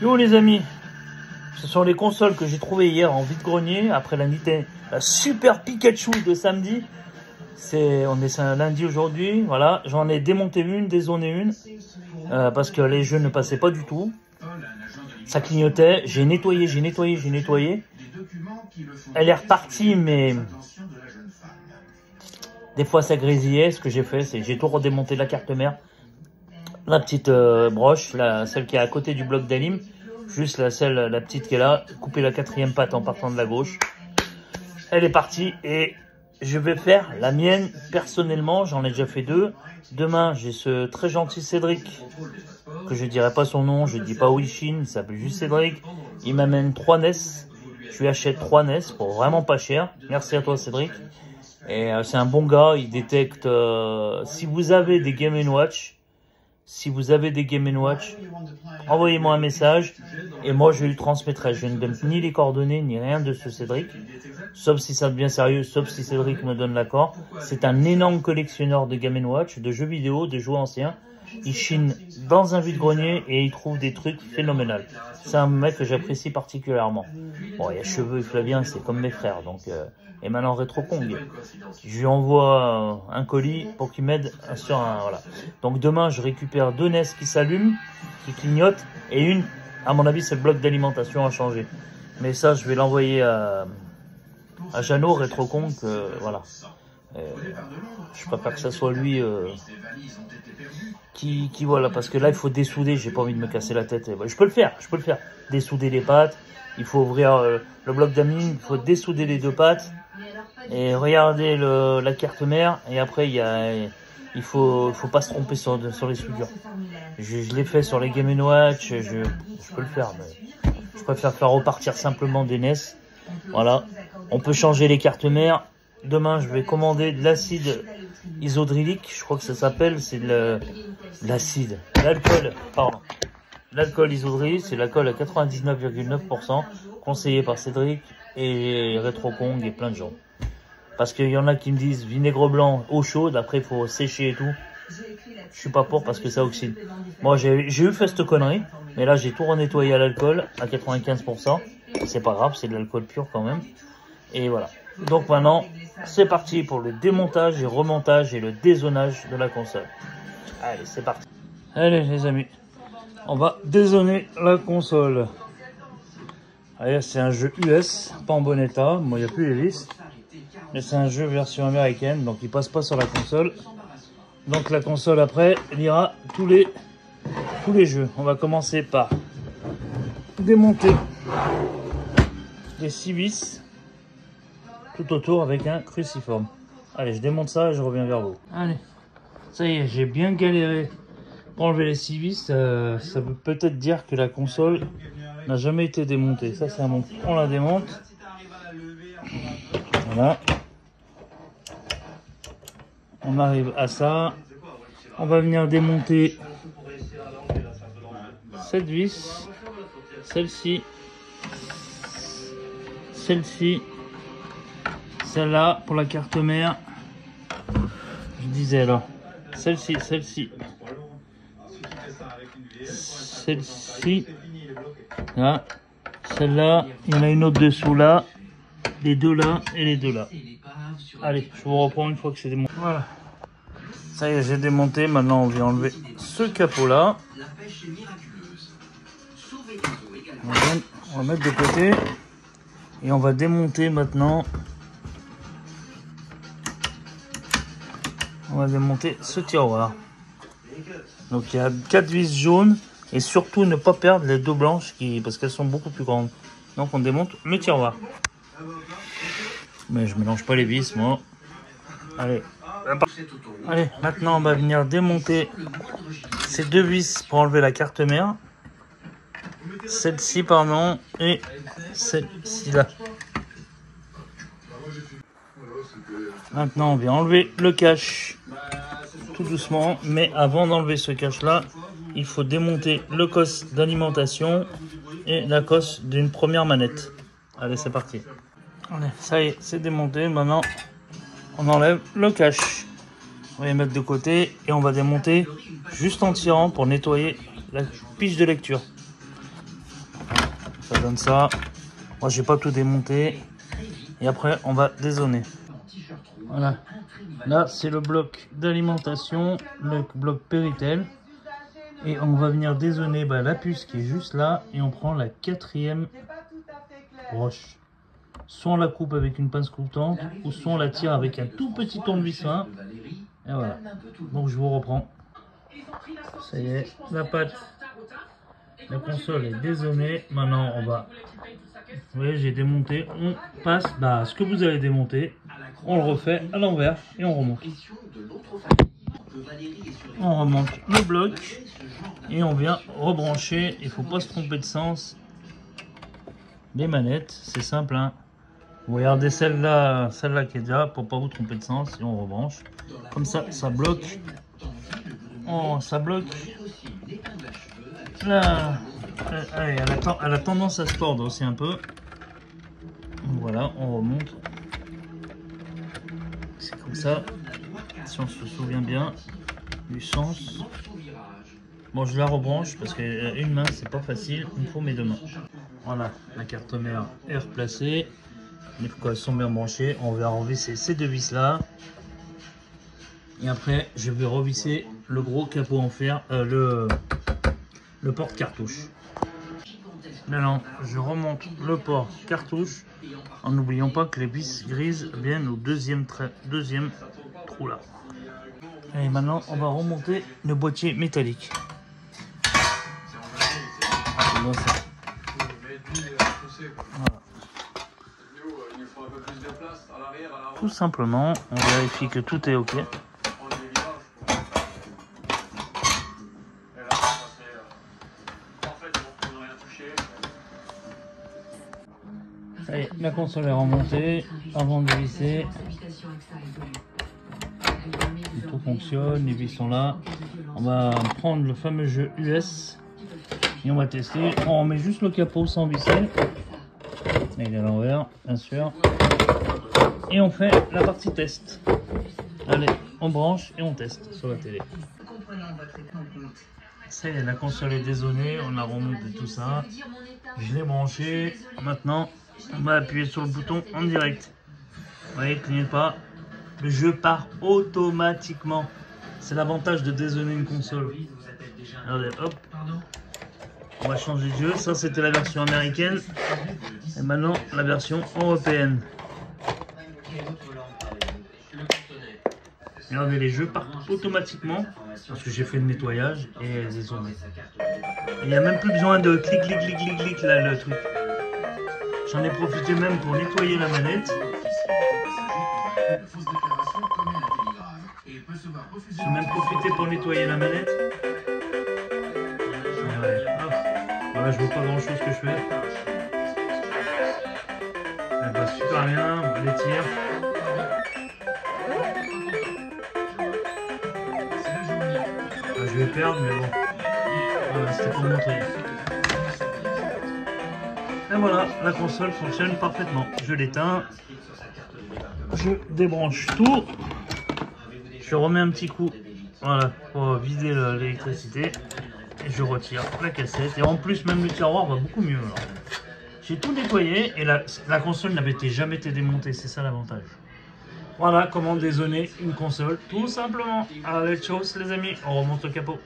Yo les amis, ce sont les consoles que j'ai trouvées hier en vide-grenier après la Super Pikachu de samedi. On est un lundi aujourd'hui, voilà. J'en ai démonté une, dézoné une, parce que les jeux ne passaient pas du tout. Ça clignotait, j'ai nettoyé. Elle est repartie, mais des fois ça grésillait. Ce que j'ai fait, c'est j'ai tout redémonté, la carte mère, la petite broche, celle qui est à côté du bloc d'alim, juste la petite qui est là, couper la 4e patte en partant de la gauche. Elle est partie et je vais faire la mienne personnellement. J'en ai déjà fait 2. Demain, j'ai ce très gentil Cédric, que je dirai pas son nom, je dis pas Wishin, il s'appelle juste Cédric. Il m'amène 3 NES. Je lui achète 3 NES pour vraiment pas cher. Merci à toi Cédric. Et c'est un bon gars, il détecte si vous avez des Game & Watch. Si vous avez des Game & Watch, envoyez-moi un message et moi je lui transmettrai. Je ne donne ni les coordonnées ni rien de ce Cédric, sauf si ça devient sérieux, sauf si Cédric me donne l'accord. C'est un énorme collectionneur de Game & Watch, de jeux vidéo, de jeux anciens. Il chine dans un vide-grenier et il trouve des trucs phénoménaux. C'est un mec que j'apprécie particulièrement. Bon, il a cheveux et Flavien, c'est comme mes frères, donc... Et maintenant Retro Kong, je lui envoie un colis pour qu'il m'aide sur un... Voilà. Donc demain, je récupère 2 NES qui s'allument, qui clignotent, et une, à mon avis, c'est le bloc d'alimentation à changer. Mais ça, je vais l'envoyer à Jeannot, Retro Kong, voilà. Je préfère que ça soit lui qui voilà, parce que là, il faut dessouder, j'ai pas envie de me casser la tête. Je peux le faire, dessouder les pattes, il faut ouvrir le bloc d'amin, il faut dessouder les 2 pattes. Et regardez la carte mère, et après il faut pas se tromper sur les soudures. Je l'ai fait sur les Game & Watch, je peux le faire, mais je préfère faire repartir simplement des NES. Voilà, on peut changer les cartes mères. Demain je vais commander de l'acide isodrylique, je crois que ça s'appelle, c'est l'alcool isodrylique, c'est l'alcool à 99,9%, conseillé par Cédric et Retro Kong et plein de gens. Parce qu'il y en a qui me disent vinaigre blanc, eau chaude, après il faut sécher et tout. Je suis pas pour parce que ça oxyde. Moi j'ai eu fait cette connerie, mais là j'ai tout renettoyé à l'alcool à 95%. C'est pas grave, c'est de l'alcool pur quand même. Et voilà. Donc maintenant, c'est parti pour le démontage et remontage et le dézonage de la console. Allez, c'est parti. Allez les amis, on va dézoner la console. Allez, c'est un jeu US, pas en bon état. Moi, il n'y a plus les vis. Mais c'est un jeu version américaine, donc il passe pas sur la console. Donc la console après lira tous les jeux. On va commencer par démonter les 6 vis tout autour avec un cruciforme. Allez, je démonte ça et je reviens vers vous. Allez, ça y est, j'ai bien galéré pour enlever les 6 vis. Ça veut peut-être dire que la console n'a jamais été démontée. Ça c'est un bon. On la démonte. Voilà. On arrive à ça. On va venir démonter cette vis, celle-ci, celle-ci, celle-là pour la carte mère. Je disais là, celle-ci, celle-ci, celle-ci, là, celle-là. Il y en a une autre dessous là, les 2 là et les 2 là. Allez, je vous reprends une fois que c'est démonté. Voilà. Ça y est, j'ai démonté. Maintenant, on vient enlever ce capot-là. On va mettre de côté. Et on va démonter maintenant. On va démonter ce tiroir. Donc, il y a 4 vis jaunes. Et surtout, ne pas perdre les 2 blanches parce qu'elles sont beaucoup plus grandes. Donc, on démonte le tiroir. Mais je mélange pas les vis, moi. Allez. Allez, maintenant on va venir démonter ces 2 vis pour enlever la carte mère. Celle-ci, pardon, et celle-ci là. Maintenant on vient enlever le cache tout doucement. Mais avant d'enlever ce cache là, il faut démonter le cosse d'alimentation et la cosse d'une première manette. Allez, c'est parti. Allez, ça y est, c'est démonté. Maintenant, on enlève le cache. On va les mettre de côté et on va démonter juste en tirant pour nettoyer la fiche de lecture. Ça donne ça. Moi, j'ai pas tout démonté. Et après, on va dézoner. Voilà. Là, c'est le bloc d'alimentation, le bloc Péritel. Et on va venir dézoner la puce qui est juste là. Et on prend la 4e broche. Soit on la coupe avec une pince coupante, ou soit on la tire avec un tout petit tournevis fin. Et voilà. Donc je vous reprends. Ça y est, la pâte, la console est dézonée. Maintenant on va... Vous voyez, j'ai démonté. On passe ce que vous avez démonté. On le refait à l'envers et on remonte. On remonte le bloc et on vient rebrancher. Il ne faut pas se tromper de sens. Les manettes, c'est simple, hein. Vous regardez celle-là qui est déjà pour pas vous tromper de sens et on rebranche. Comme ça, ça bloque. Oh, ça bloque. Là, elle a tendance à se tordre aussi un peu. Voilà, on remonte. C'est comme ça. Si on se souvient bien du sens. Bon, je la rebranche parce qu'une main, c'est pas facile. Il me faut mes deux mains. Voilà, la carte mère est replacée. Les elles sont bien branchées. On va revisser ces deux vis là. Et après, je vais revisser le gros capot en fer, le porte-cartouche. Maintenant, je remonte le porte-cartouche en n'oubliant pas que les vis grises viennent au deuxième trou là. Et maintenant, on va remonter le boîtier métallique. Bon, ça. Voilà. Tout simplement, on vérifie que tout est OK. Ça y est, la console est remontée. Avant de visser, tout fonctionne, les vis sont là. On va prendre le fameux jeu US et on va tester. On remet juste le capot sans visser. Il est à l'envers, bien sûr. Et on fait la partie test. Allez, on branche et on teste sur la télé. Ça y est, la console est dézonée, on a remonté tout ça. Je l'ai branché. Maintenant, on va appuyer sur le bouton en direct. Vous voyez, clignez pas. Le jeu part automatiquement. C'est l'avantage de dézoner une console. Regardez, hop. On va changer de jeu. Ça, c'était la version américaine. Et maintenant, la version européenne. Regardez, les jeux partent automatiquement parce que j'ai fait le nettoyage et dézoné. Il n'y a même plus besoin de clic, clic, clic, clic, clic, là, le truc. J'en ai profité même pour nettoyer la manette. J'ai même profité pour nettoyer la manette. Voilà, je vois pas grand chose que je fais. Elle va super bien, on les tire. Je vais perdre, mais bon. Voilà, c'était pour montrer. Et voilà, la console fonctionne parfaitement. Je l'éteins. Je débranche tout. Je remets un petit coup, voilà, pour vider l'électricité. Et je retire la cassette. Et en plus, même le tiroir va beaucoup mieux. J'ai tout nettoyé et la console n'avait jamais été démontée. C'est ça l'avantage. Voilà comment dézoner une console, tout simplement. Allez, ciao les amis, on remonte le capot.